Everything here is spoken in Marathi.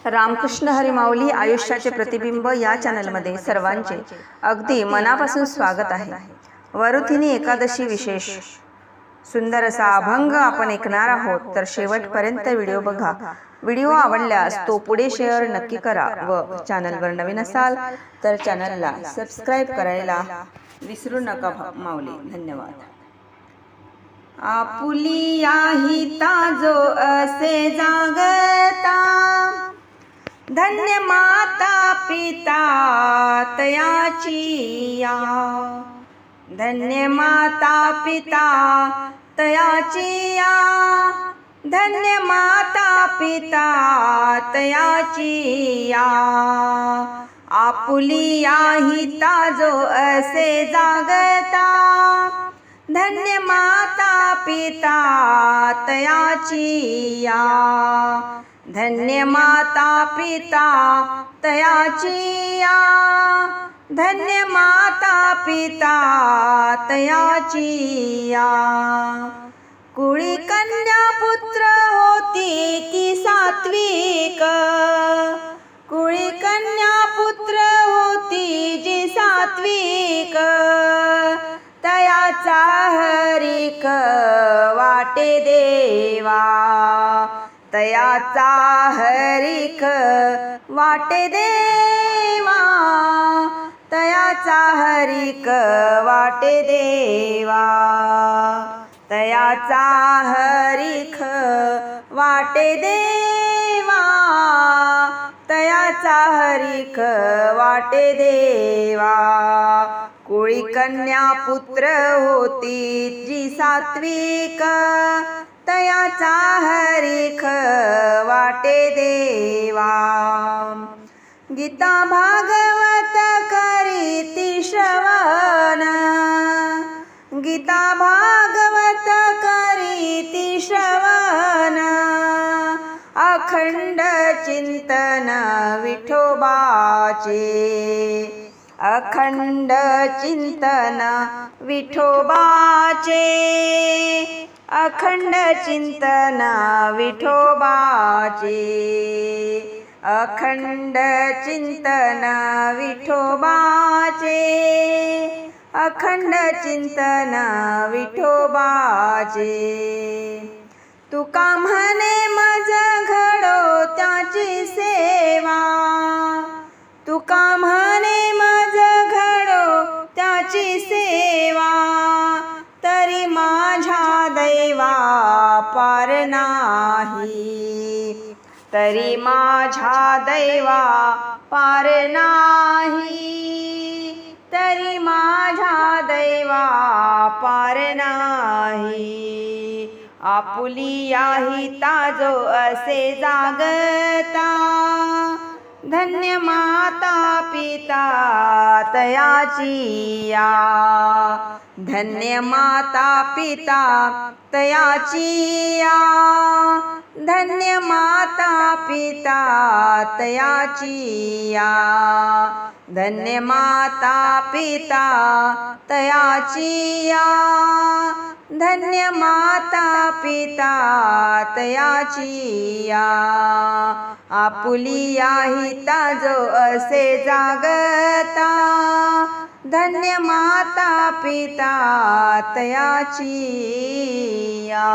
रामकृष्ण हरी माऊली आयुष्याचे प्रतिबिंब या चॅनलमध्ये सर्वांचे अगदी मनापासून स्वागत आहे। वरुथिनी एकादशी विशेष सुंदर असा अभंग आपण ऐकणार आहोत, तर शेवटपर्यंत व्हिडिओ बघा। व्हिडिओ आवडल्यास तो पुढे शेअर नक्की करा व चॅनलवर नवीन असाल तर चॅनलला सबस्क्राइब करायला विसरू नका माऊली। धन्यवाद। आपुलिया हिता जो असे जागता, धन्य माता पिता तयाची या, धन्य माता पिता तयाची या, धन्य माता पिता तयाची या। आपुलिया हिता जो असे जागता, धन्य माता पिता तयाची या, धन्य माता पिता तयाची या, धन्य माता पिता तयाची या। कुळी कन्या पुत्र होती की सात्विक, कुळी कन्या पुत्र होती जी सात्विक, तयाचा हरिक वाटे देवा, तयाचा हरिक वाटे देवा, तयाचा हरिक वाटे देवा, तयाचा हरिक वाटे देवा, तयाचा हरिक वाटे देवा। कुळी कन्या पुत्र होती जी सात्विक, तयाचा हरिक वाटे देवा। गीता भागवत करीती श्रवण, गीता भागवत करीती श्रवण, अखंड चिंतन विठोबाचे, अखंड चिंतन विठोबाचे, अखंड चिंतन विठोबाचे, अखंड चिंतन विठोबाचे, अखंड चिंतन विठोबाचे। तुका म्हणे मज घडो त्याची सेवा, तुका म्हणे मज घडो त्याची सेवा, तरी माझ्या दैवा पार नाही, तरी माझ्या दैवा पार नाही, तरी माझ्या दैवा पार नाही। आपुलिया हिता जो असे जागता, धन्य माता पिता तयाची या, धन्य माता पिता तयाची या, धन्य माता पिता तयाची या, धन्य माता पिता तयाची या, धन्य माता पिता तयाची या। आपुलिया हिता जो असे जागता, धन्य माता पिता तयाची या।